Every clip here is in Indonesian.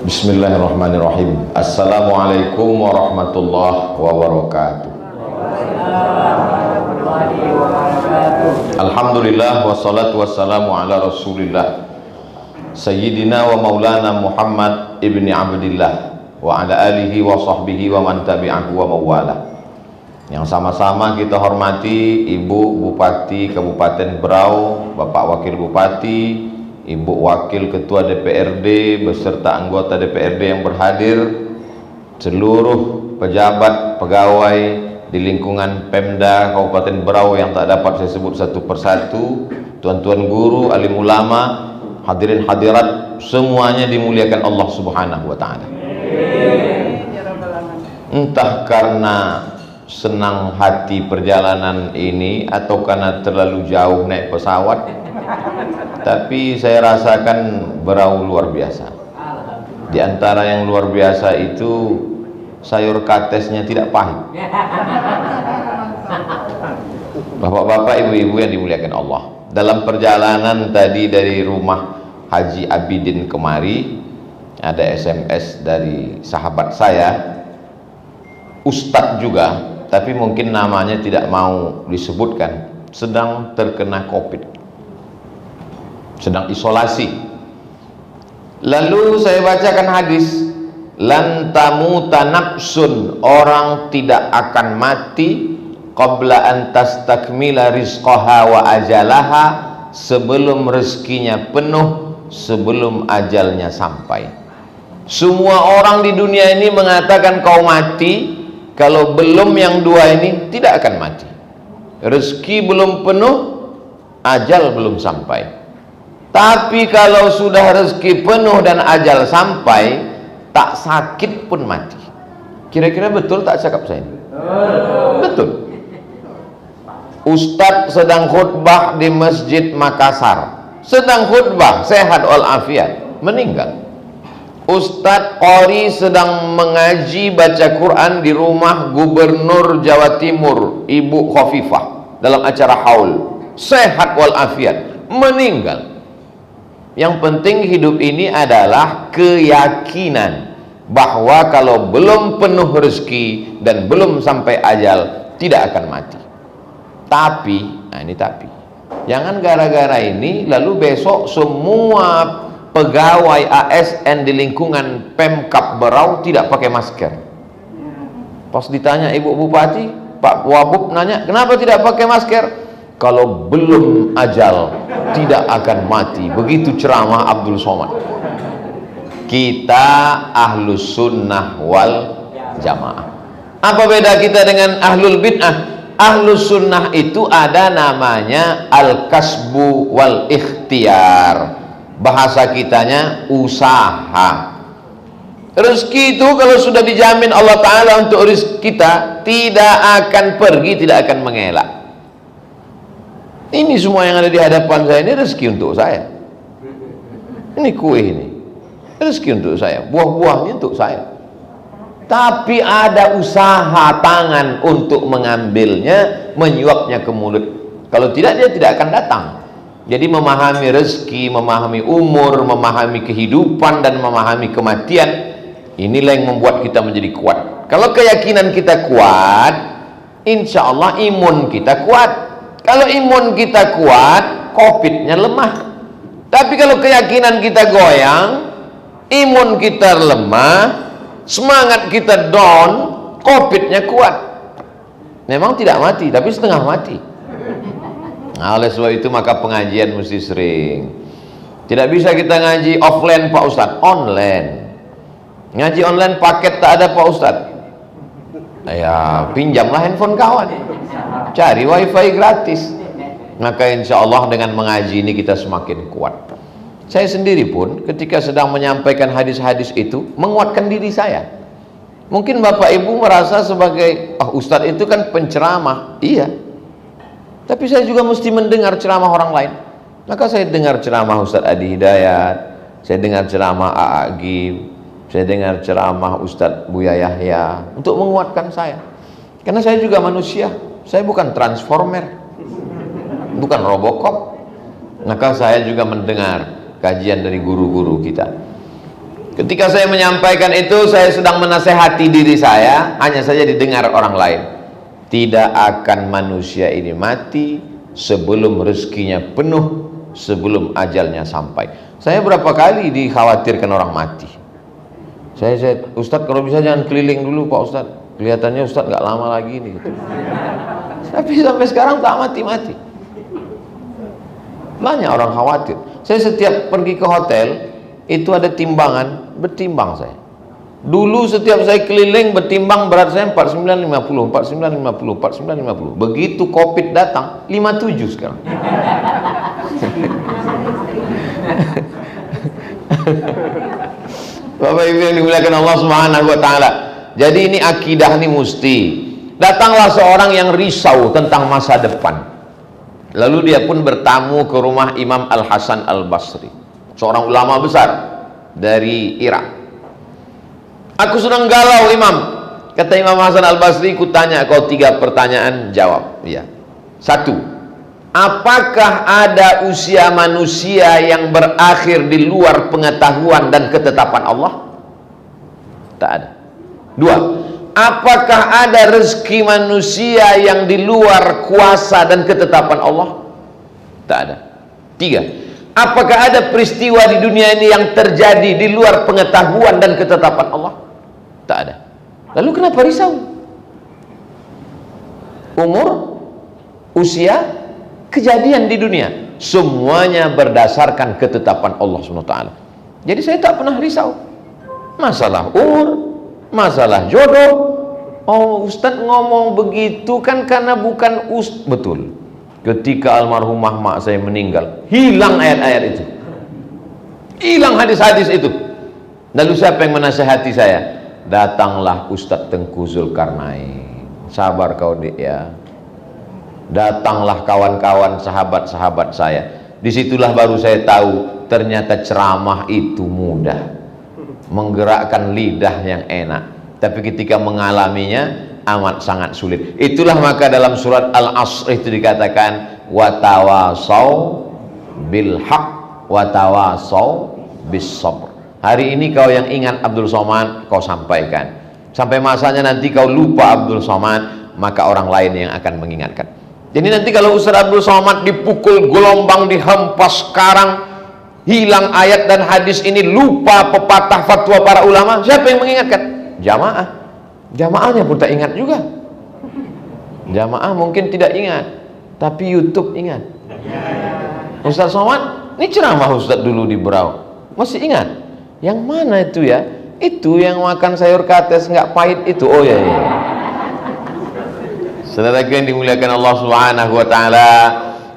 Bismillahirrahmanirrahim. Assalamualaikum warahmatullahi wabarakatuh. Alhamdulillah wassalatu wassalamu ala rasulillah Sayyidina wa maulana Muhammad ibni Abdillah wa ala alihi wa sahbihi wa man tabi'ahu wa mawala. Yang sama-sama kita hormati Ibu Bupati Kabupaten Berau, Bapak Wakil Bupati, Ibu Wakil Ketua DPRD beserta anggota DPRD yang berhadir, seluruh pejabat, pegawai di lingkungan Pemda Kabupaten Berau yang tak dapat saya sebut satu persatu, tuan-tuan guru, alim ulama, hadirin hadirat, semuanya dimuliakan Allah Subhanahu wa taala. Entah karena senang hati perjalanan ini atau karena terlalu jauh naik pesawat, tapi saya rasakan Berau luar biasa. Di antara yang luar biasa itu sayur katesnya tidak pahit. Bapak-bapak, ibu-ibu yang dimuliakan Allah, dalam perjalanan tadi dari rumah Haji Abidin kemari, ada SMS dari sahabat saya, Ustadz juga, tapi mungkin namanya tidak mau disebutkan, sedang terkena COVID, sedang isolasi. Lalu saya bacakan hadis, lan tamuta nafsun, orang tidak akan mati qabla an tastakmila rizqaha wa ajalaha, sebelum rezekinya penuh, sebelum ajalnya sampai. Semua orang di dunia ini mengatakan kau mati, kalau belum yang dua ini tidak akan mati. Rezeki belum penuh, ajal belum sampai. Tapi kalau sudah rezeki penuh dan ajal sampai, tak sakit pun mati. Kira-kira betul tak cakap saya ini? Betul. Ustadz sedang khutbah di Masjid Makassar, sedang khutbah sehat walafiat, meninggal. Ustadz Qori sedang mengaji baca Quran di rumah Gubernur Jawa Timur Ibu Khofifah dalam acara haul, sehat walafiat, meninggal. Yang penting hidup ini adalah keyakinan bahwa kalau belum penuh rezeki dan belum sampai ajal, tidak akan mati. Tapi, nah ini tapi, jangan gara-gara ini lalu besok semua pegawai ASN di lingkungan Pemkab Berau tidak pakai masker. Pas ditanya Ibu Bupati, Pak Wabub nanya, kenapa tidak pakai masker? Kalau belum ajal tidak akan mati. Begitu ceramah Abdul Somad. Kita ahlus sunnah wal jamaah. Apa beda kita dengan ahlul bid'ah? Ahlus sunnah itu ada namanya al-kasbu wal ikhtiar, bahasa kitanya usaha. Rezeki itu kalau sudah dijamin Allah Ta'ala untuk rezeki kita, tidak akan pergi, tidak akan mengelak. Ini semua yang ada di hadapan saya ini rezeki untuk saya. Ini kue ini rezeki untuk saya, buah-buahnya untuk saya. Tapi ada usaha tangan untuk mengambilnya, menyuapnya ke mulut. Kalau tidak, dia tidak akan datang. Jadi memahami rezeki, memahami umur, memahami kehidupan, dan memahami kematian, inilah yang membuat kita menjadi kuat. Kalau keyakinan kita kuat, insya Allah imun kita kuat. Kalau imun kita kuat, COVID-nya lemah. Tapi kalau keyakinan kita goyang, imun kita lemah, semangat kita down, COVID-nya kuat. Memang tidak mati, tapi setengah mati. Nah, oleh sebab itu maka pengajian mesti sering. Tidak bisa kita ngaji offline Pak Ustadz, online. Ngaji online paket tak ada Pak Ustadz. Ya pinjamlah handphone kawan, cari wifi gratis. Maka insya Allah dengan mengaji ini kita semakin kuat. Saya sendiri pun ketika sedang menyampaikan hadis-hadis itu menguatkan diri saya. Mungkin Bapak Ibu merasa sebagai Ustadz itu kan penceramah. Iya, tapi saya juga mesti mendengar ceramah orang lain. Maka saya dengar ceramah Ustadz Adi Hidayat, saya dengar ceramah A'agib, saya dengar ceramah Ustadz Buya Yahya untuk menguatkan saya. Karena saya juga manusia, saya bukan transformer, bukan Robocop. Maka saya juga mendengar kajian dari guru-guru kita. Ketika saya menyampaikan itu, saya sedang menasehati diri saya, hanya saja didengar orang lain. Tidak akan manusia ini mati sebelum rezekinya penuh, sebelum ajalnya sampai. Saya berapa kali dikhawatirkan orang mati. Saya Ustadz kalau bisa jangan keliling dulu Pak Ustadz, kelihatannya Ustadz nggak lama lagi nih gitu. Tapi sampai sekarang tak mati-mati. Banyak orang khawatir. Saya setiap pergi ke hotel itu ada timbangan, bertimbang saya. Dulu setiap saya keliling bertimbang berat saya 4950, 4950, 4950. Begitu Covid datang 57 sekarang. Bapak Ibu yang dimuliakan Allah Subhanahu wa taala. Jadi ini akidah ini mesti. Datanglah seorang yang risau tentang masa depan. Lalu dia pun bertamu ke rumah Imam Al-Hasan Al-Basri, seorang ulama besar dari Irak. Aku sedang galau Imam. Kata Imam Hasan Al-Basri, ku tanya kau 3 pertanyaan, jawab. Iya. 1. Apakah ada usia manusia yang berakhir di luar pengetahuan dan ketetapan Allah? Tak ada. 2. Apakah ada rezeki manusia yang di luar kuasa dan ketetapan Allah? Tak ada. 3. Apakah ada peristiwa di dunia ini yang terjadi di luar pengetahuan dan ketetapan Allah? Tak ada. Lalu kenapa risau? Umur, usia, kejadian di dunia, semuanya berdasarkan ketetapan Allah SWT. Jadi saya tak pernah risau. Masalah umur, masalah jodoh. Oh, Ustadz ngomong begitu kan karena bukan betul. Ketika almarhumah mak saya meninggal, hilang ayat-ayat itu, hilang hadis-hadis itu. Lalu siapa yang menasihati saya? Datanglah Ustadz Tengku Zulkarnain. Sabar kau dik ya. Datanglah kawan-kawan sahabat-sahabat saya. Disitulah baru saya tahu ternyata ceramah itu mudah, menggerakkan lidah yang enak. Tapi ketika mengalaminya amat sangat sulit. Itulah maka dalam surat Al-Asr itu dikatakan watawasau bil haq watawasau bis sabr. Hari ini kau yang ingat Abdul Somad, kau sampaikan. Sampai masanya nanti kau lupa Abdul Somad, maka orang lain yang akan mengingatkan. Jadi nanti kalau Ustaz Abdul Somad dipukul gelombang, dihempas karang, hilang ayat dan hadis ini, lupa pepatah fatwa para ulama, siapa yang mengingatkan? Jamaah. Jamaahnya pun tak ingat juga. Jamaah mungkin tidak ingat, tapi YouTube ingat. Ustaz Somad, ini ceramah Ustaz dulu di Berau, masih ingat? Yang mana itu ya? Itu yang makan sayur kates nggak pahit itu. Oh ya, ya. Saudara yang dimuliakan Allah Subhanahu wa taala,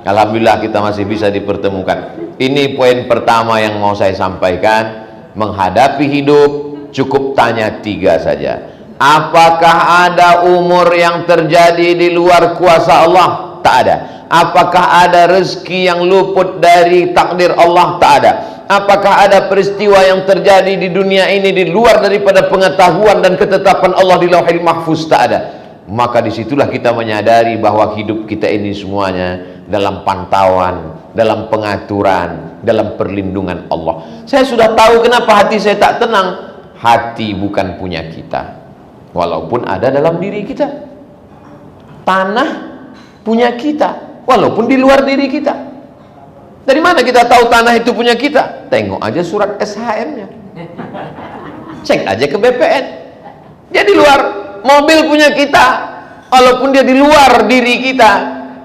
alhamdulillah kita masih bisa dipertemukan. Ini poin pertama yang mau saya sampaikan. Menghadapi hidup cukup tanya 3 saja. Apakah ada umur yang terjadi di luar kuasa Allah? Tak ada. Apakah ada rezeki yang luput dari takdir Allah? Tak ada. Apakah ada peristiwa yang terjadi di dunia ini di luar daripada pengetahuan dan ketetapan Allah di Lauhil Mahfuz? Tak ada. Maka disitulah kita menyadari bahwa hidup kita ini semuanya dalam pantauan, dalam pengaturan, dalam perlindungan Allah. Saya sudah tahu kenapa hati saya tak tenang. Hati bukan punya kita, walaupun ada dalam diri kita. Tanah punya kita, walaupun di luar diri kita. Dari mana kita tahu tanah itu punya kita? Tengok aja surat SHM-nya, cek aja ke BPN. Dia di luar. Mobil punya kita, walaupun dia di luar diri kita.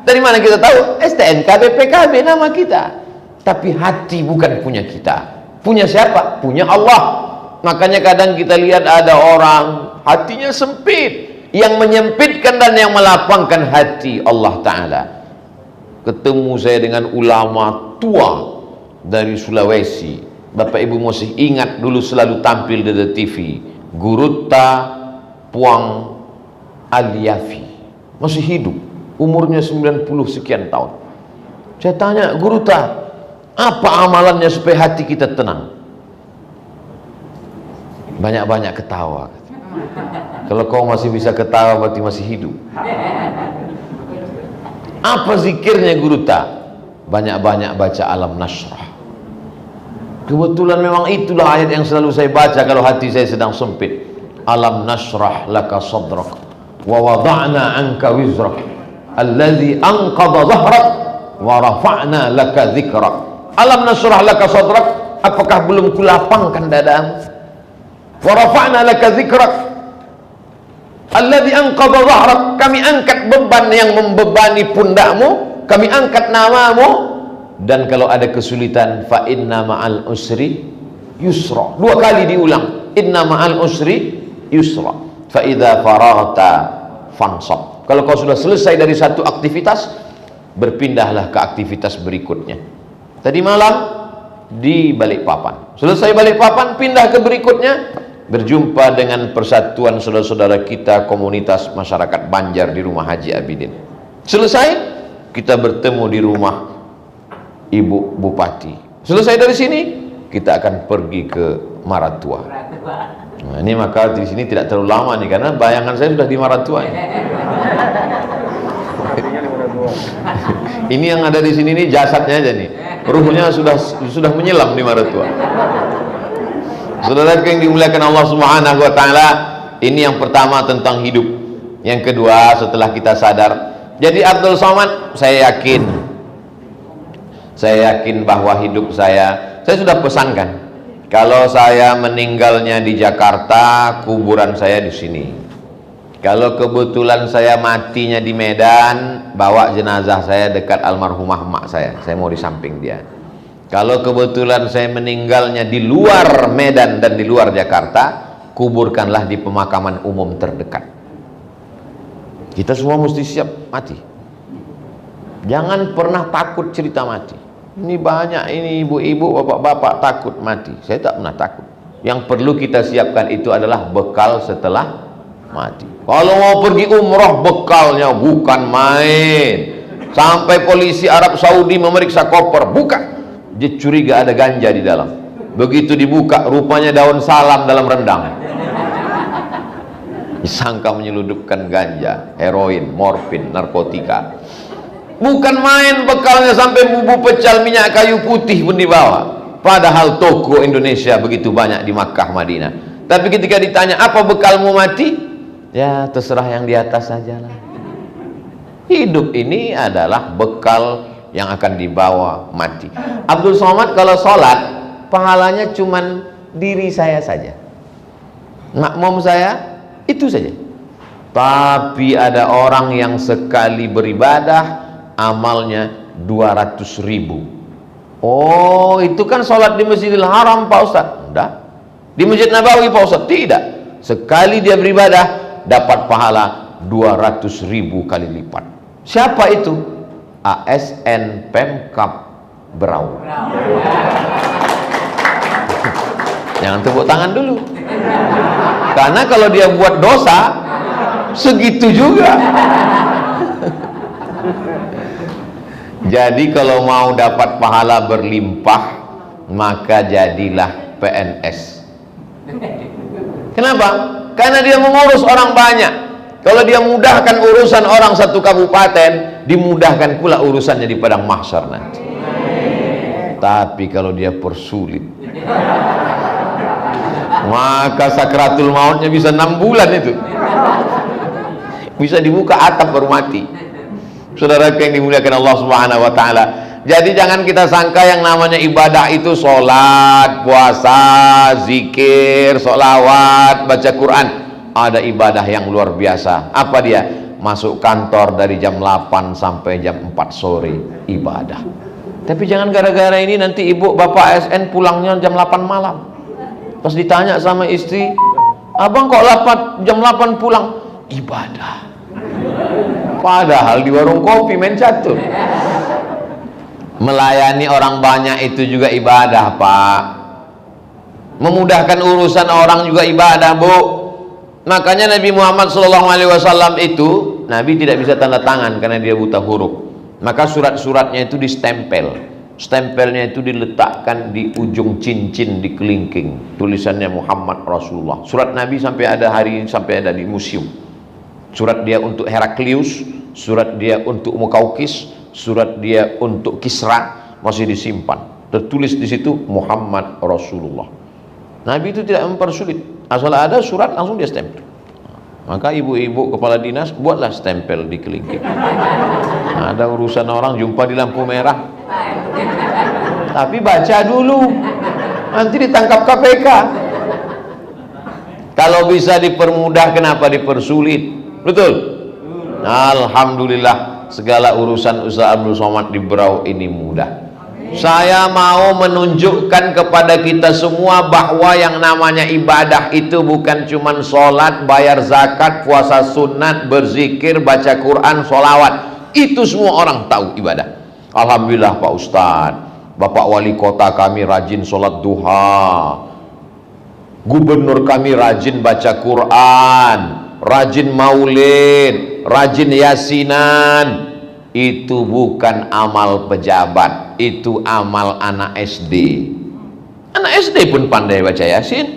Dari mana kita tahu? STNK BPKB nama kita. Tapi hati bukan punya kita. Punya siapa? Punya Allah. Makanya kadang kita lihat ada orang hatinya sempit, yang menyempitkan dan yang melapangkan hati Allah Ta'ala. Ketemu saya dengan ulama tua dari Sulawesi. Bapak Ibu masih ingat dulu selalu tampil di TV, Gurutta Puang Aliafi, masih hidup, umurnya 90 sekian tahun. Saya tanya, Gurutta, apa amalannya supaya hati kita tenang? Banyak-banyak ketawa. Kalau kau masih bisa ketawa berarti masih hidup. Apa zikirnya Gurutta? Banyak-banyak baca Alam Nashrah. Kebetulan memang itulah ayat yang selalu saya baca kalau hati saya sedang sempit. Alam nashrah laka sadrak wa wada'na anka wizrak alladhi anqadha dhahrak wa rafa'na laka dhikrak. Alam nashrah laka sadrak, apakah belum kulapangkan dadamu? Wa rafa'na laka dhikrak alladhi anqadha dhahrak, kami angkat beban yang membebani pundakmu, kami angkat namamu. Dan kalau ada kesulitan, fa inna ma'al usri yusra, 2 kali diulang, inna ma'al usri yusra, fa idza faraghta fansab. Kalau kau sudah selesai dari satu aktivitas, berpindahlah ke aktivitas berikutnya. Tadi malam di Balikpapan, selesai Balikpapan pindah ke berikutnya, berjumpa dengan persatuan saudara-saudara kita komunitas masyarakat Banjar di rumah Haji Abidin. Selesai kita bertemu di rumah Ibu Bupati. Selesai dari sini kita akan pergi ke Maratua. Nah, ini maka di sini tidak terlalu lama nih, karena bayangan saya sudah di Maratua. Ini yang ada di sini nih jasadnya aja nih, ruhnya sudah menyelam di Maratua. Saudara yang dimuliakan Allah Subhanahu wa taala, ini yang pertama tentang hidup. Yang kedua, setelah kita sadar. Jadi Abdul Somad, saya yakin bahwa hidup saya sudah pesankan, kalau saya meninggalnya di Jakarta, kuburan saya di sini. Kalau kebetulan saya matinya di Medan, bawa jenazah saya dekat almarhumah emak saya mau di samping dia. Kalau kebetulan saya meninggalnya di luar Medan dan di luar Jakarta, kuburkanlah di pemakaman umum terdekat. Kita semua mesti siap mati. Jangan pernah takut cerita mati. Ini banyak ini ibu-ibu, bapak-bapak takut mati. Saya tak pernah takut. Yang perlu kita siapkan itu adalah bekal setelah mati. Kalau mau pergi umroh, bekalnya bukan main. Sampai polisi Arab Saudi memeriksa koper, buka, dia curiga ada ganja di dalam. Begitu dibuka, rupanya daun salam dalam rendang. Disangka menyeludupkan ganja, heroin, morfin, narkotika. Bukan main bekalnya, sampai bubuk pecal minyak kayu putih pun dibawa. Padahal toko Indonesia begitu banyak di Makkah, Madinah. Tapi ketika ditanya, apa bekalmu mati? Ya terserah yang di atas sajalah. Hidup ini adalah bekal yang akan dibawa mati. Abdul Somad kalau sholat, pahalanya cuman diri saya saja, makmum saya, itu saja. Tapi ada orang yang sekali beribadah amalnya 200.000. Oh, itu kan sholat di Masjidil Haram Pak Ustaz. Enggak. Di Masjid Nabawi Pak Ustaz. Tidak. Sekali dia beribadah dapat pahala 200.000 kali lipat. Siapa itu? ASN Pemkab Berau. Jangan tepuk tangan dulu, karena kalau dia buat dosa segitu juga. Jadi kalau mau dapat pahala berlimpah, maka jadilah PNS. Kenapa? Karena dia mengurus orang banyak. Kalau dia mudahkan urusan orang satu kabupaten, dimudahkan pula urusannya di padang mahsyar nanti. Tapi kalau dia persulit, maka sakratul mautnya bisa 6 bulan itu. Bisa dibuka atap baru mati. Saudara yang dimuliakan Allah Subhanahu wa taala. Jadi jangan kita sangka yang namanya ibadah itu sholat, puasa, zikir, sholawat, baca Quran. Ada ibadah yang luar biasa. Apa dia? Masuk kantor dari jam 8 sampai jam 4 sore ibadah. Tapi jangan gara-gara ini nanti ibu bapak ASN pulangnya jam 8 malam. Pas ditanya sama istri, abang kok jam 8 pulang? Ibadah. Padahal di warung kopi main catur. Melayani orang banyak itu juga ibadah, Pak. Memudahkan urusan orang juga ibadah, Bu. Makanya Nabi Muhammad SAW itu, Nabi tidak bisa tanda tangan karena dia buta huruf. Maka surat-suratnya itu distempel. Stempelnya itu diletakkan di ujung cincin di kelingking. Tulisannya Muhammad Rasulullah. Surat Nabi sampai ada hari ini, sampai ada di museum. Surat dia untuk Heraklius, surat dia untuk Mukaukis, surat dia untuk Kisra masih disimpan. tertulis di situ Muhammad Rasulullah. Nabi itu tidak mempersulit, asal ada surat langsung dia stempel. Maka ibu-ibu kepala dinas buatlah stempel di kelingking. Ada urusan orang jumpa di lampu merah, tapi baca dulu, nanti ditangkap KPK. Kalau bisa dipermudah, kenapa dipersulit? Betul? Alhamdulillah, segala urusan Ustaz Abdul Somad di Berau ini mudah. Saya mau menunjukkan kepada kita semua bahwa yang namanya ibadah itu bukan cuman sholat, bayar zakat, puasa sunat, berzikir, baca Quran, sholawat. Itu semua orang tahu ibadah. Alhamdulillah Pak Ustadz, Bapak Wali Kota kami rajin sholat duha, gubernur kami rajin baca Quran, rajin maulid, rajin yasinan. Itu bukan amal pejabat, itu amal anak SD. Anak SD pun pandai baca yasin.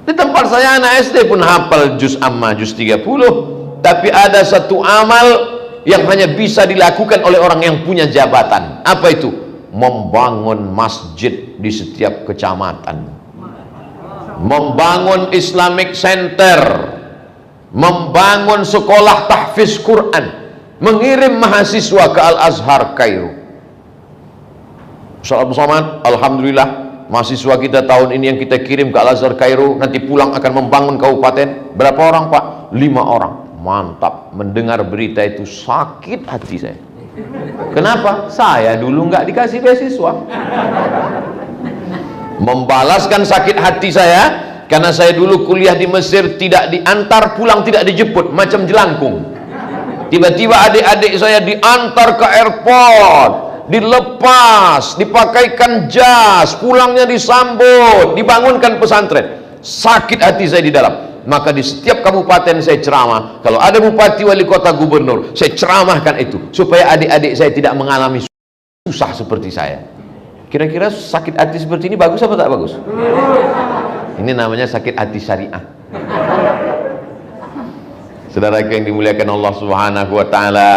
Di tempat saya anak SD pun hafal juz amma, juz 30. Tapi ada satu amal yang hanya bisa dilakukan oleh orang yang punya jabatan. Apa itu? Membangun masjid di setiap kecamatan, membangun Islamic Center, membangun sekolah tahfiz Quran, mengirim mahasiswa ke Al-Azhar Kairo. Ustaz Abdul Somad, alhamdulillah, mahasiswa kita tahun ini yang kita kirim ke Al-Azhar Kairo, nanti pulang akan membangun kabupaten. Berapa orang Pak? 5 orang. Mantap. Mendengar berita itu sakit hati saya. Kenapa? Saya dulu nggak dikasih beasiswa. Membalaskan sakit hati saya, karena saya dulu kuliah di Mesir, tidak diantar pulang, tidak dijemput, macam jelangkung. Tiba-tiba adik-adik saya diantar ke airport, dilepas, dipakaikan jas, pulangnya disambut, dibangunkan pesantren. Sakit hati saya di dalam. Maka di setiap kabupaten saya ceramah. Kalau ada bupati, wali kota, gubernur, saya ceramahkan itu supaya adik-adik saya tidak mengalami susah seperti saya. Kira-kira sakit hati seperti ini bagus apa tak bagus? Ini namanya sakit hati syariah. Saudara yang dimuliakan Allah Subhanahu wa taala,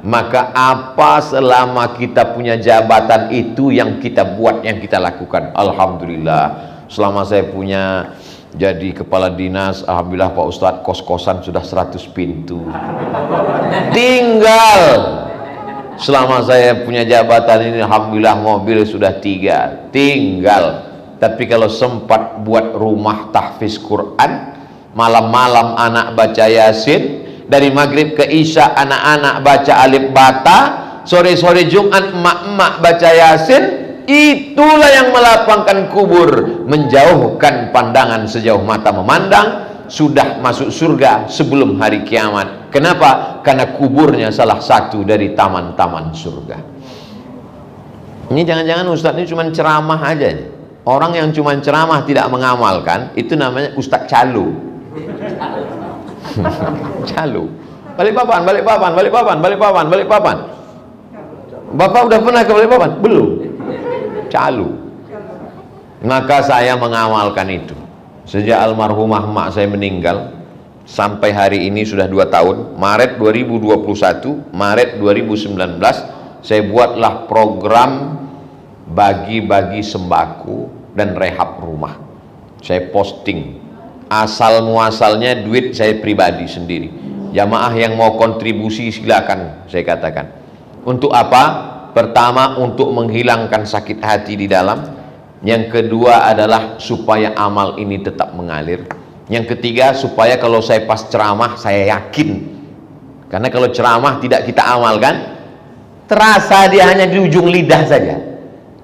maka apa selama kita punya jabatan itu yang kita buat, yang kita lakukan. Alhamdulillah, selama saya punya jadi kepala dinas, alhamdulillah Pak Ustadz, kos-kosan sudah 100 pintu. Tinggal selama saya punya jabatan ini, alhamdulillah mobil sudah 3. Tinggal. Tapi kalau sempat buat rumah tahfiz Quran, malam-malam anak baca yasin, dari maghrib ke isya anak-anak baca alif bata, sore-sore Jumat emak-emak baca yasin. Itulah yang melapangkan kubur, menjauhkan pandangan sejauh mata memandang, sudah masuk surga sebelum hari kiamat. Kenapa? Karena kuburnya salah satu dari taman-taman surga. Ini jangan-jangan Ustadz ini cuma ceramah aja nih. Orang yang cuma ceramah tidak mengamalkan, itu namanya Ustadz Calo. Calo. Balikpapan, Balikpapan, Balikpapan, Balikpapan, Balikpapan. Bapak udah pernah ke Balikpapan? Belum. Calo. Maka saya mengamalkan itu. Sejak almarhumah mak saya meninggal sampai hari ini sudah 2 tahun. Maret 2021, Maret 2019 saya buatlah program bagi-bagi sembako dan rehab rumah. Saya posting. Asal muasalnya duit saya pribadi sendiri. Jamaah yang mau kontribusi silakan, saya katakan. Untuk apa? Pertama, untuk menghilangkan sakit hati di dalam. Yang kedua adalah supaya amal ini tetap mengalir. Yang ketiga, supaya kalau saya pas ceramah saya yakin. Karena kalau ceramah tidak kita amalkan, terasa dia hanya di ujung lidah saja,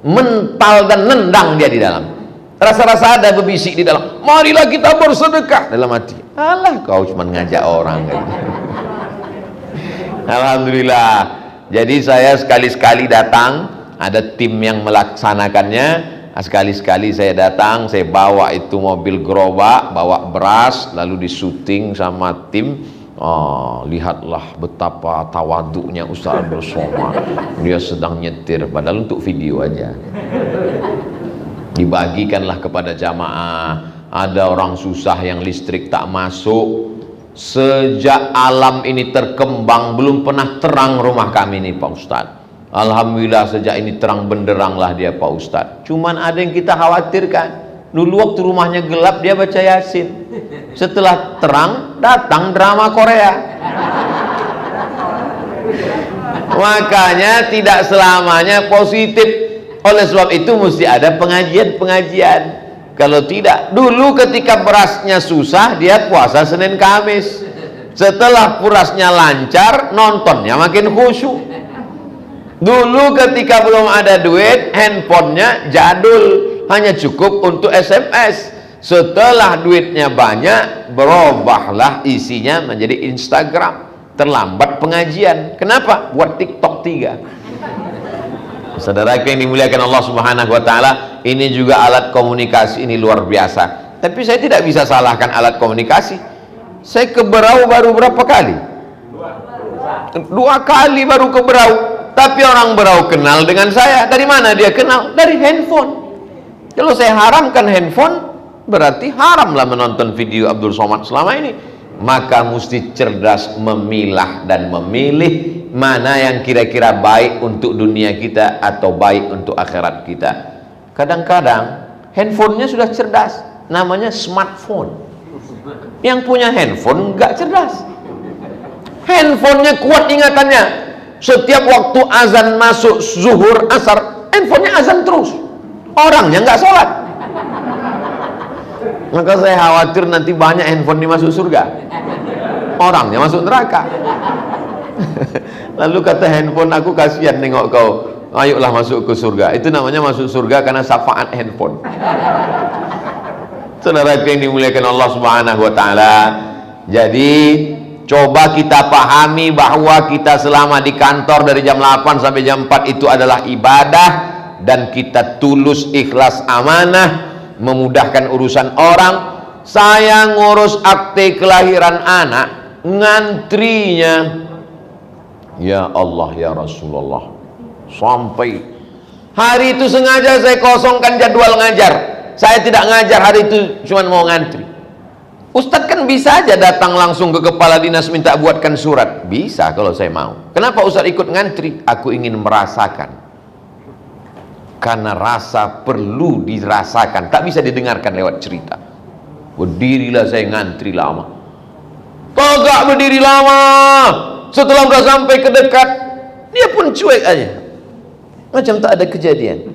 mental dan nendang dia di dalam. Rasa-rasa ada bebisik di dalam. Marilah kita bersedekah, dalam hati. Alah, kau cuma ngajak orang kan. Alhamdulillah. Jadi saya sekali-sekali datang, ada tim yang melaksanakannya. Sekali-sekali saya datang, saya bawa itu mobil gerobak, bawa beras, lalu disuting sama tim. Oh, lihatlah betapa tawaduknya Ustaz Abdul Somad. Dia sedang nyetir, padahal untuk video aja. Dibagikanlah kepada jamaah. Ada orang susah yang listrik tak masuk. Sejak alam ini terkembang belum pernah terang rumah kami ini Pak Ustadz. Alhamdulillah sejak ini terang benderanglah dia Pak Ustadz. Cuman ada yang kita khawatirkan. Dulu waktu rumahnya gelap dia baca Yasin. Setelah terang datang drama Korea. Makanya tidak selamanya positif. Oleh sebab itu mesti ada pengajian-pengajian. Kalau tidak, dulu ketika berasnya susah dia puasa Senin Kamis. Setelah berasnya lancar, nontonnya makin khusyuk. Dulu ketika belum ada duit, handphonenya jadul, hanya cukup untuk SMS. Setelah duitnya banyak, berubahlah isinya menjadi Instagram. Terlambat pengajian. Kenapa? Buat TikTok 3. Saudara yang dimuliakan Allah Subhanahu wa taala, ini juga alat komunikasi, ini luar biasa. Tapi saya tidak bisa salahkan alat komunikasi. Saya ke Berau baru berapa kali? 2 kali baru ke Berau. Tapi orang Berau kenal dengan saya. Dari mana dia kenal? Dari handphone. Kalau saya haramkan handphone, berarti haramlah menonton video Abdul Somad selama ini. Maka mesti cerdas memilah dan memilih mana yang kira-kira baik untuk dunia kita atau baik untuk akhirat kita. Kadang-kadang handphonenya sudah cerdas, namanya smartphone. Yang punya handphone nggak cerdas. Handphonenya kuat ingatannya. Setiap waktu azan masuk zuhur asar, handphonenya azan terus. Orangnya nggak sholat. Maka saya khawatir nanti banyak handphone dimasuk surga, orangnya masuk neraka. Lalu kata handphone, aku kasihan nengok kau, ayolah masuk ke surga. Itu namanya masuk surga karena syafaat handphone. Saudara yang dimuliakan Allah Subhanahu wa taala. Jadi coba kita pahami bahwa kita selama di kantor dari jam 8 sampai jam 4 itu adalah ibadah, dan kita tulus ikhlas amanah memudahkan urusan orang. Saya ngurus akte kelahiran anak, ngantrinya ya Allah ya Rasulullah, sampai hari itu sengaja saya kosongkan jadwal ngajar. Saya tidak ngajar hari itu, cuma mau ngantri. Ustadz kan bisa aja datang langsung ke kepala dinas minta buatkan surat, bisa kalau saya mau. Kenapa Ustadz ikut ngantri? Aku ingin merasakan, karena rasa perlu dirasakan, tak bisa didengarkan lewat cerita. Berdirilah saya ngantri lama, kagak berdiri lama. Setelah udah sampai ke dekat, dia pun cuek aja, macam tak ada kejadian.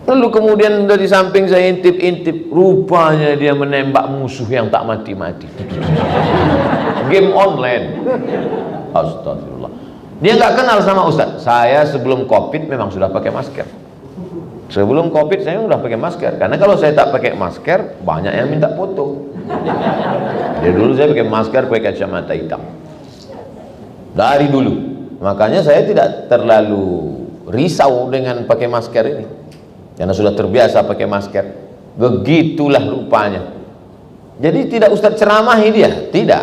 Lalu kemudian dari samping saya intip-intip, rupanya dia menembak musuh yang tak mati-mati. Game online. Astagfirullah. Dia nggak kenal sama Ustadz. Saya sebelum COVID memang sudah pakai masker. Sebelum COVID saya sudah pakai masker. Karena kalau saya tak pakai masker, banyak yang minta foto. Jadi dulu saya pakai masker, pakai kacamata hitam. Dari dulu. Makanya saya tidak terlalu risau dengan pakai masker ini. Karena sudah terbiasa pakai masker. Begitulah rupanya. Jadi tidak Ustadz ceramahi dia. Tidak.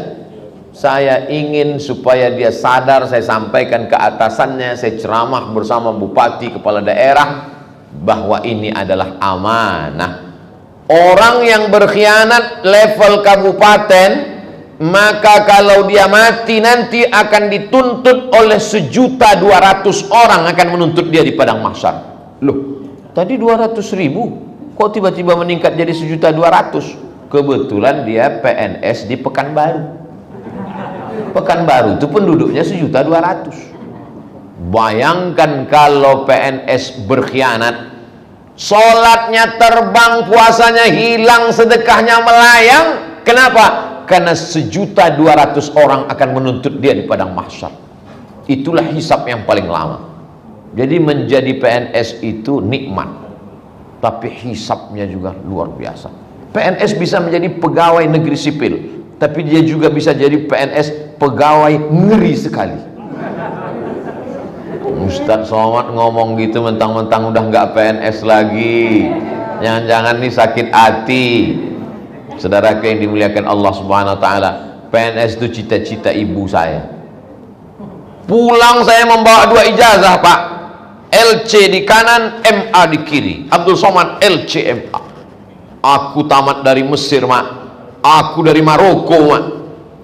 Saya ingin supaya dia sadar, saya sampaikan ke atasannya, saya ceramah bersama bupati, kepala daerah, bahwa ini adalah amanah. Orang yang berkhianat level kabupaten, maka kalau dia mati nanti akan dituntut oleh 1.200.000 orang akan menuntut dia di padang mahsyar. Loh, tadi 200.000, kok tiba-tiba meningkat jadi 1.200.000? Kebetulan dia PNS di Pekanbaru. Pekanbaru itu penduduknya 1.200.000. Bayangkan kalau PNS berkhianat, sholatnya terbang, puasanya hilang, sedekahnya melayang. Kenapa? Karena 1.200.000 orang akan menuntut dia di padang mahsyar. Itulah hisab yang paling lama. Jadi menjadi PNS itu nikmat, tapi hisabnya juga luar biasa. PNS bisa menjadi pegawai negeri sipil, tapi dia juga bisa jadi PNS pegawai ngeri sekali. Ustadz Somad ngomong gitu mentang-mentang udah nggak PNS lagi, jangan-jangan nih sakit hati. Saudara yang dimuliakan Allah Subhanahu wa taala, PNS itu cita-cita ibu saya. Pulang saya membawa 2 ijazah, Pak. LC di kanan, MA di kiri. Abdul Somad LC MA. Aku tamat dari Mesir, Mak. Aku dari Maroko, Mak.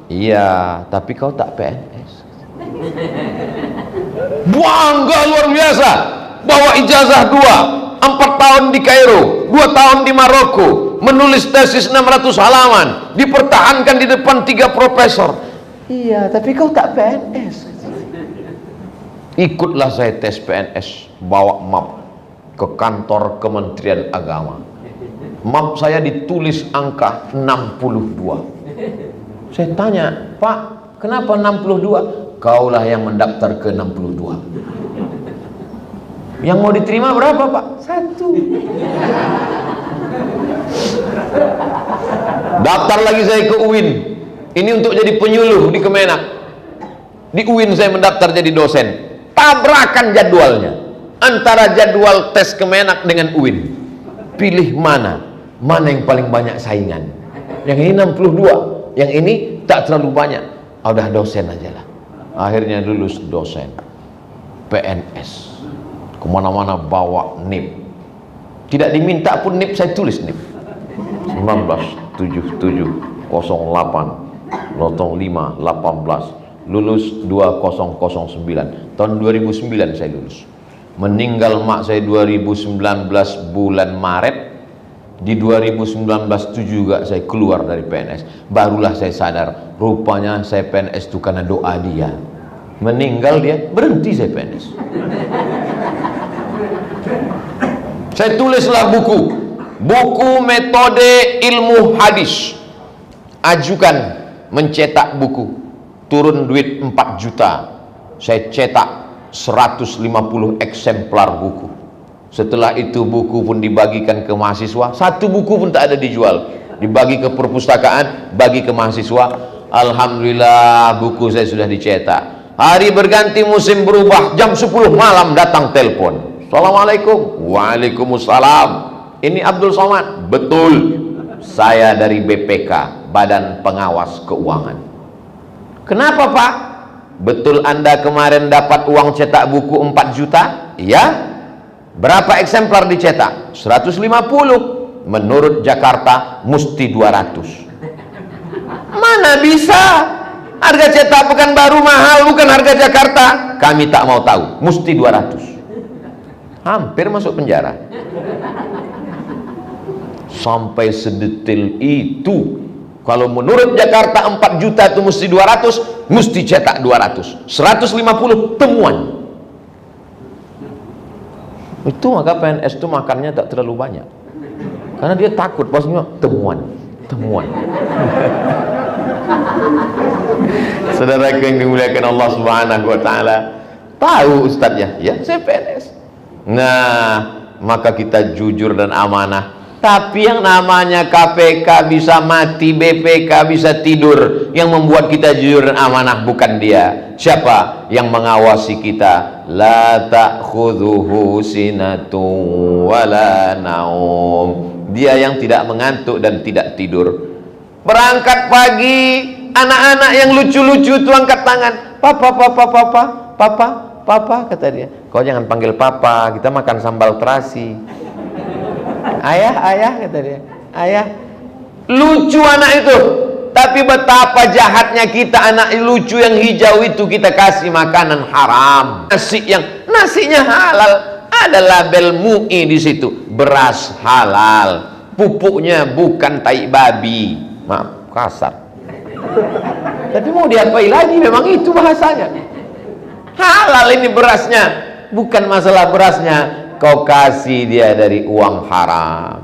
Iya, tapi kau tak PNS. Bangga luar biasa, bawa ijazah 2, 4 tahun di Kairo, 2 tahun di Maroko, menulis tesis 600 halaman, dipertahankan di depan 3 profesor. Iya, tapi kau tak PNS. Ikutlah saya tes PNS, bawa map ke kantor Kementerian Agama. Map saya ditulis angka 62. Saya tanya, Pak, kenapa 62? Kaulah yang mendaftar ke 62. Yang mau diterima berapa, Pak? 1. Daftar lagi saya ke UIN. Ini untuk jadi penyuluh di Kemenak. Di UIN saya mendaftar jadi dosen. Tabrakan jadwalnya antara jadwal tes Kemenak dengan UIN. Pilih mana yang paling banyak saingan. Yang ini 62, yang ini tak terlalu banyak. Udah dosen aja lah. Akhirnya lulus dosen PNS. Kemana-mana bawa NIP. Tidak diminta pun NIP saya tulis NIP. 1977 08 05 18. Lulus 2009. Tahun 2009 saya lulus. Meninggal mak saya 2019 bulan Maret. Di 2019 itu juga saya keluar dari PNS. Barulah saya sadar, rupanya saya PNS itu karena doa dia. Meninggal dia, berhenti saya PNS. Saya tulislah buku metode ilmu hadis. Ajukan mencetak buku. Turun duit 4 juta. Saya cetak 150 eksemplar buku. Setelah itu buku pun dibagikan ke mahasiswa. 1 buku pun tak ada dijual. Dibagi ke perpustakaan, bagi ke mahasiswa. Alhamdulillah buku saya sudah dicetak. Hari berganti, musim berubah, jam 10 malam datang telepon. Assalamualaikum. Waalaikumsalam. Ini Abdul Somad. Betul, saya dari BPK, Badan Pengawas Keuangan. Kenapa, Pak? Betul Anda kemarin dapat uang cetak buku 4 juta? Iya. Berapa eksemplar dicetak? 150. Menurut Jakarta mesti 200. Mana bisa? Harga cetak Pekanbaru mahal, bukan harga Jakarta. Kami tak mau tahu, mesti 200. Hampir masuk penjara. Sampai sedetil itu. Kalau menurut Jakarta 4 juta itu mesti 200, mesti cetak 200. 150 temuan. Itu maka PNS itu makannya tak terlalu banyak. Karena dia takut, pastinya temuan. Saudara yang dimuliakan Allah Subhanahu wa taala, tahu ustadznya? Ya, saya PNS. Nah, maka kita jujur dan amanah. Tapi yang namanya KPK bisa mati, BPK bisa tidur. Yang membuat kita jujur dan amanah bukan dia. Siapa yang mengawasi kita? La ta'khudhuhu sinatun wala naum. Dia yang tidak mengantuk dan tidak tidur. Berangkat pagi, anak-anak yang lucu-lucu itu angkat tangan. Papa, kata dia. Kau jangan panggil papa, kita makan sambal terasi. Ayah, kata dia. Ayah. Lucu anak itu. Tapi betapa jahatnya kita, anak lucu yang hijau itu kita kasih makanan haram. Nasinya halal. Ada label MUI di situ. Beras halal. Pupuknya bukan tai babi. Maaf, kasar. Tapi mau diapain lagi, memang itu bahasanya. Halal ini berasnya. Bukan masalah berasnya, kau kasih dia dari uang haram.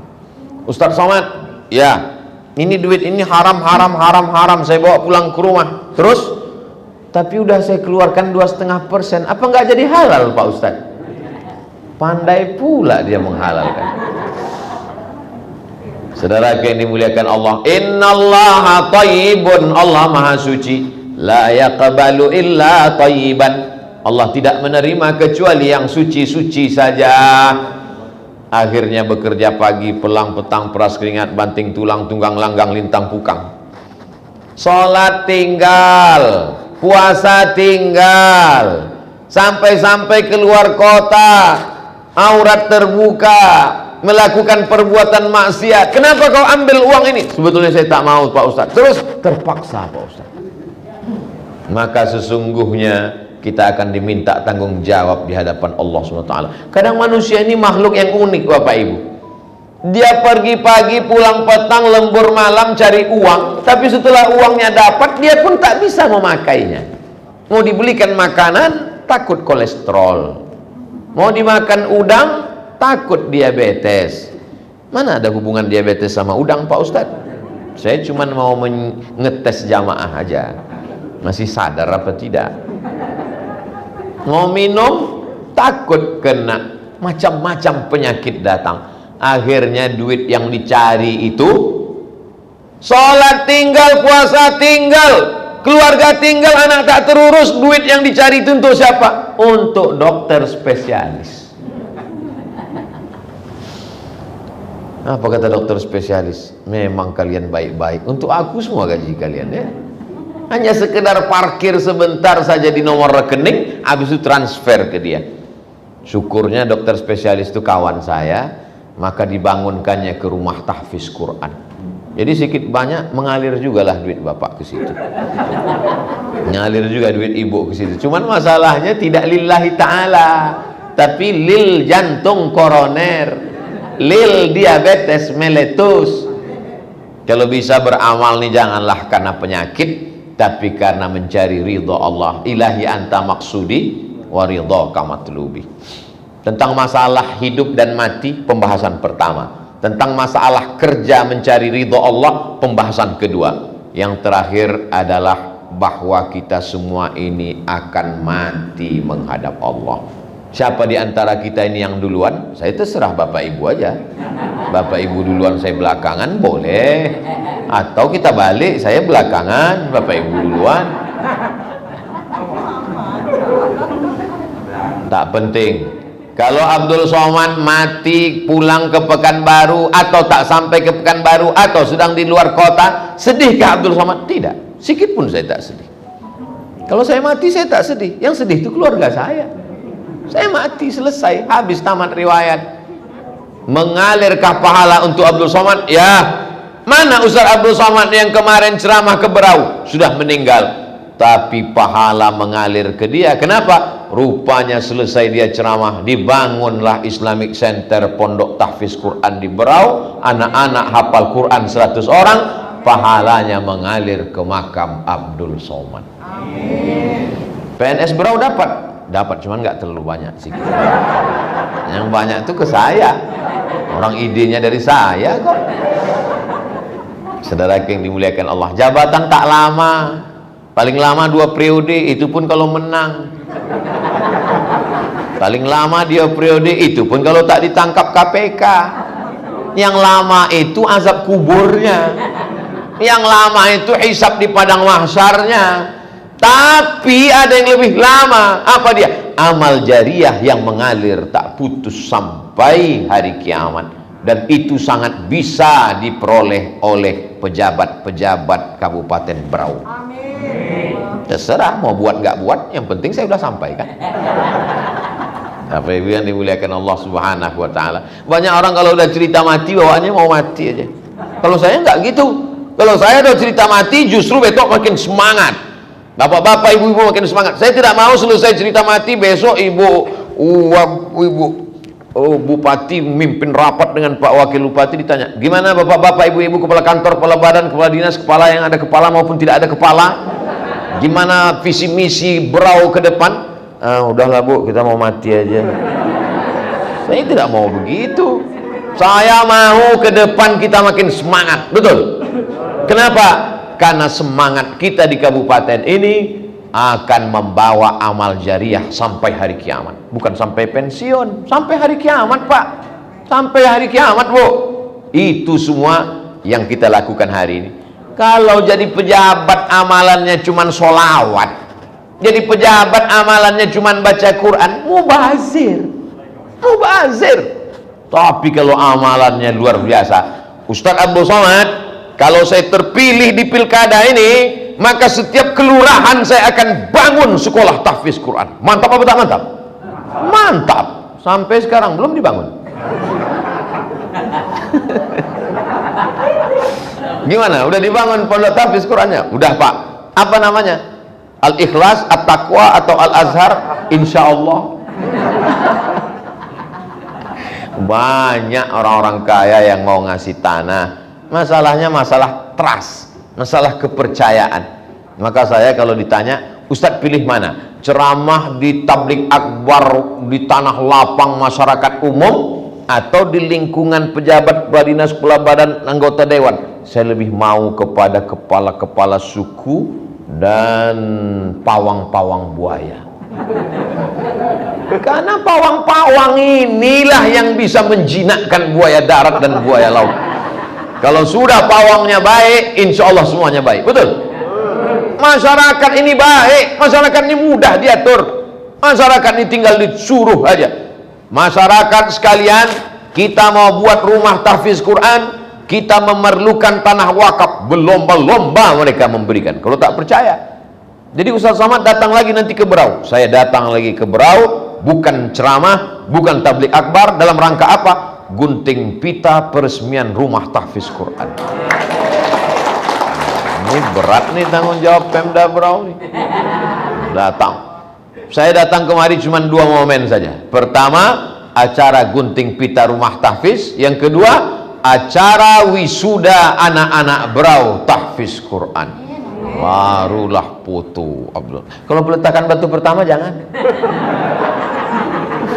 Ustaz Somad, ya, ini duit ini haram, saya bawa pulang ke rumah. Terus, tapi udah saya keluarkan 2,5%. Apa nggak jadi halal, Pak Ustaz? Pandai pula dia menghalalkan. Saudara yang dimuliakan Allah, innallaha thayyibun, Allah maha suci, la yaqbalu illa thayyiban. Allah tidak menerima kecuali yang suci-suci saja. Akhirnya bekerja pagi, pelang petang, peras keringat, banting tulang, tunggang langgang, lintang pukang. Sholat tinggal, puasa tinggal, sampai-sampai keluar kota, aurat terbuka, melakukan perbuatan maksiat. Kenapa kau ambil uang ini? Sebetulnya saya tak mau, Pak Ustaz. Terus terpaksa, Pak Ustaz. Maka sesungguhnya kita akan diminta tanggung jawab di hadapan Allah SWT. Kadang manusia ini makhluk yang unik Bapak Ibu. Dia pergi pagi pulang petang, lembur malam cari uang, tapi setelah uangnya dapat dia pun tak bisa memakainya. Mau dibelikan makanan takut kolesterol, mau dimakan udang takut diabetes. Mana ada hubungan diabetes sama udang Pak Ustadz? Saya cuma mau ngetes jamaah aja, masih sadar apa tidak. Mau minum takut kena macam-macam penyakit datang. Akhirnya duit yang dicari itu, sholat tinggal, puasa tinggal, keluarga tinggal, anak tak terurus. Duit yang dicari itu untuk siapa? Untuk dokter spesialis. Apa kata dokter spesialis? Memang kalian baik-baik, untuk aku semua gaji kalian ya. Hanya sekedar parkir sebentar saja di nomor rekening, habis itu transfer ke dia. Syukurnya dokter spesialis itu kawan saya, maka dibangunkannya ke rumah tahfiz Quran. Jadi sedikit banyak mengalir juga lah duit bapak ke situ, mengalir juga duit ibu ke situ. Cuman masalahnya tidak lillahi ta'ala, tapi lil jantung koroner, lil diabetes meletus. Kalau bisa beramal nih janganlah karena penyakit, tapi karena mencari ridha Allah. Ilahi anta maksudi wa ridhaka matlubi. Tentang masalah hidup dan mati, pembahasan pertama. Tentang masalah kerja mencari ridho Allah, pembahasan kedua. Yang terakhir adalah bahwa kita semua ini akan mati menghadap Allah. Siapa di antara kita ini yang duluan? Saya terserah Bapak Ibu aja. Bapak Ibu duluan, saya belakangan, boleh. Atau kita balik, saya belakangan, Bapak Ibu duluan. Tak penting. Kalau Abdul Somad mati pulang ke Pekanbaru, atau tak sampai ke Pekanbaru, atau sedang di luar kota, sedihkah Abdul Somad? Tidak, sedikit pun saya tak sedih. Kalau saya mati saya tak sedih, yang sedih itu keluarga saya. Saya mati, selesai, habis, tamat riwayat. Mengalirkah pahala untuk Abdul Somad? Ya. Mana Ustaz Abdul Somad yang kemarin ceramah ke Berau? Sudah meninggal, tapi pahala mengalir ke dia. Kenapa? Rupanya selesai dia ceramah, dibangunlah Islamic Center Pondok Tahfiz Quran di Berau. Anak-anak hafal Quran 100 orang, pahalanya mengalir ke makam Abdul Somad. PNS Berau dapat, cuman nggak terlalu banyak sih. Yang banyak itu ke saya. Orang idenya dari saya kok. Saudara yang dimuliakan Allah, jabatan tak lama, paling lama 2 periode, itu pun kalau menang. Paling lama dia periode, itu pun kalau tak ditangkap KPK. Yang lama itu azab kuburnya, yang lama itu hisab di padang mahsyarnya. Tapi ada yang lebih lama, apa dia? Amal jariah yang mengalir tak putus sampai hari kiamat. Dan itu sangat bisa diperoleh oleh pejabat-pejabat Kabupaten Berau. Terserah mau buat nggak buat, yang penting saya sudah sampaikan. Apa ibu yang dimuliakan Allah Subhanahu wa ta'ala. Banyak orang kalau udah cerita mati bawaannya mau mati aja. Kalau saya nggak gitu. Kalau saya udah cerita mati justru besok makin semangat. Bapak-bapak, ibu-ibu makin semangat. Saya tidak mau selesai cerita mati besok Bupati mimpin rapat dengan Pak Wakil Bupati, ditanya, gimana bapak-bapak, ibu-ibu, kepala kantor, kepala badan, kepala dinas, kepala yang ada kepala maupun tidak ada kepala, gimana visi misi Berau ke depan? Udahlah Bu, kita mau mati aja. Saya tidak mau begitu. Saya mau ke depan kita makin semangat, betul? Kenapa? Karena semangat kita di kabupaten ini akan membawa amal jariah sampai hari kiamat. Bukan sampai pensiun, sampai hari kiamat Pak. Sampai hari kiamat Bu. Itu semua yang kita lakukan hari ini. Kalau jadi pejabat amalannya cuman sholawat, jadi pejabat amalannya cuman baca Quran, mubazir. Tapi kalau amalannya luar biasa, Ustaz Abdul Somad, kalau saya terpilih di pilkada ini, maka setiap kelurahan saya akan bangun sekolah tahfiz Quran. Mantap apa tak mantap? Mantap. Sampai sekarang belum dibangun. Gimana? Udah dibangun pondok tahfiz Qurannya? Udah Pak. Apa namanya? Al-Ikhlas, At-Taqwa atau Al-Azhar? Insya Allah. Banyak orang-orang kaya yang mau ngasih tanah. Masalahnya masalah trust, masalah kepercayaan. Maka saya kalau ditanya, Ustadz pilih mana? Ceramah di tablik akbar di tanah lapang masyarakat umum atau di lingkungan pejabat, kepala dinas, kepala badan, anggota dewan? Saya lebih mau kepada kepala-kepala suku dan pawang-pawang buaya. Karena pawang-pawang inilah yang bisa menjinakkan buaya darat dan buaya laut. Kalau sudah pawangnya baik, insya Allah semuanya baik. Betul? Masyarakat ini baik, masyarakat ini mudah diatur, masyarakat ini tinggal disuruh aja. Masyarakat sekalian, kita mau buat rumah tahfiz Quran, kita memerlukan tanah wakaf, berlomba-lomba mereka memberikan. Kalau tak percaya, jadi Ustaz Samad datang lagi nanti ke Berau. Saya datang lagi ke Berau, bukan ceramah, bukan tablik akbar, dalam rangka apa? Gunting pita peresmian rumah tahfiz Quran. Ini berat nih tanggung jawab Pemda Berau nih. Datang. Saya datang kemari cuma 2 momen saja. Pertama, acara gunting pita rumah tahfiz. Yang kedua, acara wisuda anak-anak Berau tahfiz Quran. Barulah foto Abdul. Kalau peletakan batu pertama jangan.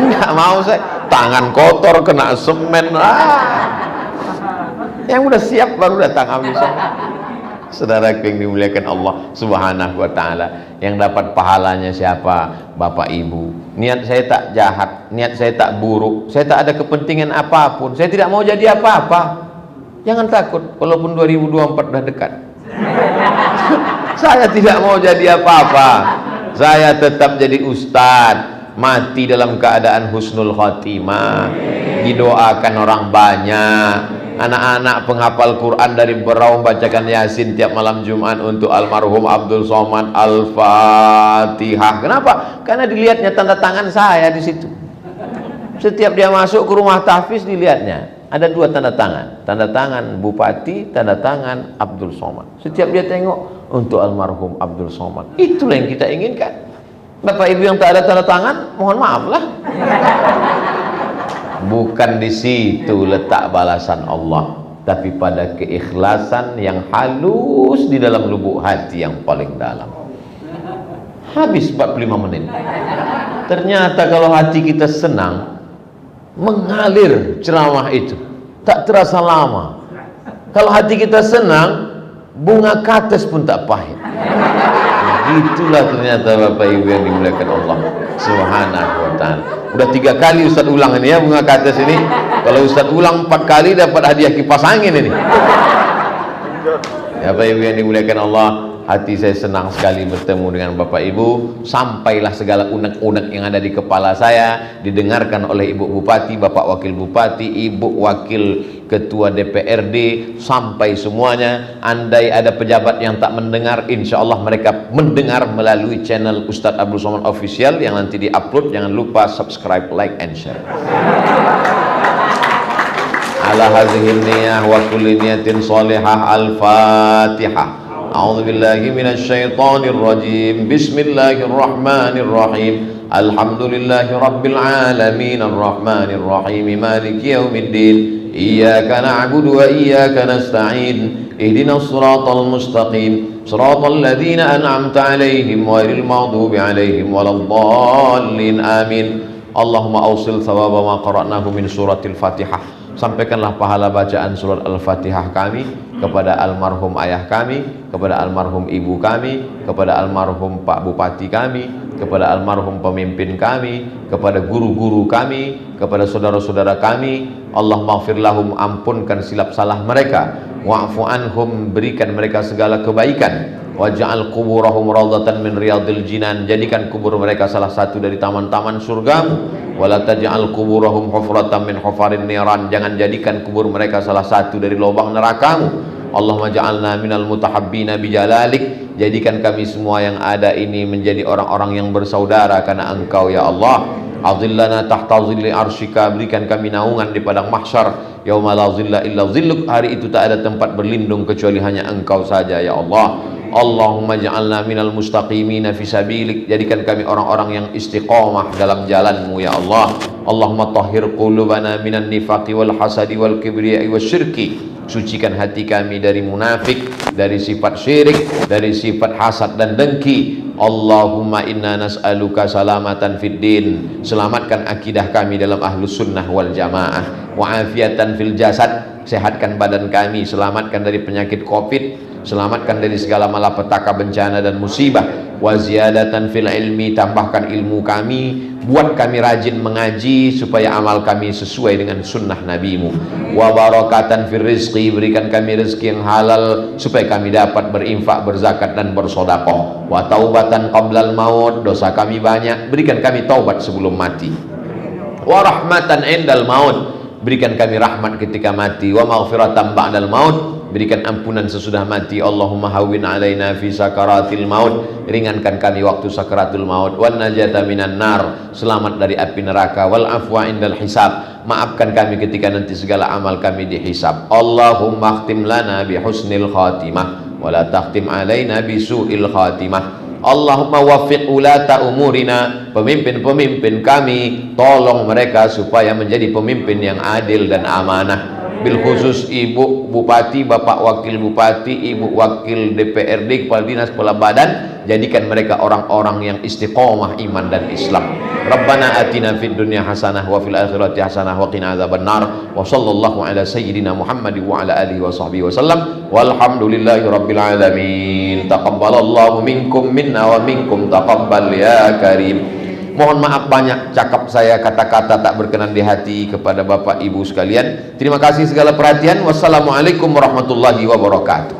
Nggak mau saya. Tangan kotor kena semen. Yang udah siap baru datang habis. Saudara yang dimuliakan Allah Subhanahu wa ta'ala, yang dapat pahalanya siapa? Bapak Ibu. Niat saya tak jahat, niat saya tak buruk, saya tak ada kepentingan apapun, saya tidak mau jadi apa-apa. Jangan takut, walaupun 2024 sudah dekat. Saya tidak mau jadi apa-apa, saya tetap jadi ustadz, mati dalam keadaan husnul khotimah, didoakan orang banyak. Anak-anak penghafal Quran dari Berau membacakan Yasin tiap malam Jumat untuk almarhum Abdul Somad. Al-Fatihah. Kenapa? Karena dilihatnya tanda tangan saya di situ. Setiap dia masuk ke rumah tahfiz dilihatnya ada 2 tanda tangan. Tanda tangan Bupati, tanda tangan Abdul Somad. Setiap dia tengok untuk almarhum Abdul Somad. Itulah yang kita inginkan. Bapak Ibu yang tak ada tanda tangan, mohon maaf lah. Bukan di situ letak balasan Allah, tapi pada keikhlasan yang halus di dalam lubuk hati yang paling dalam. Habis 45 menit. Ternyata kalau hati kita senang, mengalir ceramah itu, tak terasa lama. Kalau hati kita senang, bunga kates pun tak pahit. Itulah ternyata Bapak Ibu yang dimuliakan Allah Subhanahu wa ta'ala. Udah 3 kali Ustaz ulang ini ya bunga kates ini. Kalau Ustaz ulang 4 kali dapat hadiah kipas angin ini. Bapak Ibu yang dimuliakan Allah, hati saya senang sekali bertemu dengan Bapak Ibu. Sampailah segala unek-unek yang ada di kepala saya didengarkan oleh Ibu Bupati, Bapak Wakil Bupati, Ibu Wakil Ketua DPRD, sampai semuanya. Andai ada pejabat yang tak mendengar, insya Allah mereka mendengar melalui channel Ustadz Abdul Somad Official yang nanti diupload. Jangan lupa subscribe, like, and share. Ala hadhihi niyah wa kulli niyatin salihah. Al-Fatihah. A'udzu billahi minasy syaithanir rajim. Bismillahirrahmanirrahim. Alhamdulillahi rabbil alamin arrahmanir rahim maliki yaumiddin. Iyyaka na'budu wa iyyaka nasta'in. Ihdinas siratal mustaqim. Siratal ladzina an'amta 'alaihim ghairil maghdubi 'alaihim waladdallin. Amin. Allahumma awsil thawaba ma qara'nahu min suratil Fatihah. Sampaikanlah pahala bacaan surat Al-Fatihah kami kepada almarhum ayah kami, kepada almarhum ibu kami, kepada almarhum Pak Bupati kami, kepada almarhum pemimpin kami, kepada guru-guru kami, kepada saudara-saudara kami. Allah maghfir lahum, ampunkan silap salah mereka, wa'fu anhum, berikan mereka segala kebaikan, waj'al kuburahum rawdatan min riyadil jinan, jadikan kubur mereka salah satu dari taman-taman surgamu. Wala taj'al kuburahum hufratan min hufarin niran, jangan jadikan kubur mereka salah satu dari lubang nerakamu. Allahumma ja'alna minal mutahabbina bijalalik, jadikan kami semua yang ada ini menjadi orang-orang yang bersaudara karena Engkau ya Allah. Azillana tahta zilli arsyika, berikan kami naungan di padang mahsyar. Yauma la zilla illa zilluk, hari itu tak ada tempat berlindung kecuali hanya Engkau saja ya Allah. Allahumma ja'alna minal mustaqimina fi sabilik, jadikan kami orang-orang yang istiqomah dalam jalanmu ya Allah. Allahumma tahhir qulubana minan nifaqi wal hasadi wal kibriyai wasyirki, sucikan hati kami dari munafik, dari sifat syirik, dari sifat hasad dan dengki. Allahumma inna nas'aluka salamatan fid din, selamatkan akidah kami dalam ahlus sunnah wal jamaah, wa afiatan fil jasad, sehatkan badan kami, selamatkan dari penyakit covid, selamatkan dari segala malapetaka, bencana dan musibah, wa ziyadatan fil ilmi, tambahkan ilmu kami, buat kami rajin mengaji supaya amal kami sesuai dengan sunnah nabimu, wa barakatan fil rizqi, berikan kami rezeki yang halal supaya kami dapat berinfak, berzakat dan bersedekah, wa taubatan qablal maut, dosa kami banyak, berikan kami taubat sebelum mati, wa rahmatan indal maut, berikan kami rahmat ketika mati, wa maghfiratan ba'dal maut, berikan ampunan sesudah mati. Allahumma hawwin alaina fi sakaratil maut, ringankan kami waktu sakaratul maut, wan najata minan nar, selamat dari api neraka, wal afwa indal hisab, maafkan kami ketika nanti segala amal kami dihisab. Allahumma khtim lana bi husnil khatimah wa la takhtim alaina bi su'il khatimah. Allahumma waffiq ulata umurina, pemimpin-pemimpin kami tolong mereka supaya menjadi pemimpin yang adil dan amanah, bil khusus ibu bupati, bapak wakil bupati, ibu wakil DPRD, kepala dinas, kepala badan, jadikan mereka orang-orang yang istiqomah iman dan Islam. Rabbana atina fid dunya hasanah wa fil akhirati hasanah wa qina adzabannar, wa sallallahu ala sayyidina Muhammad wa ala alihi wa sahbihi wasallam, walhamdulillahi rabbil alamin. Taqabbalallahu minkum minna wa minkum taqabbal ya karim. Mohon maaf banyak cakap saya, kata-kata tak berkenan di hati kepada Bapak Ibu sekalian. Terima kasih segala perhatian. Wassalamualaikum warahmatullahi wabarakatuh.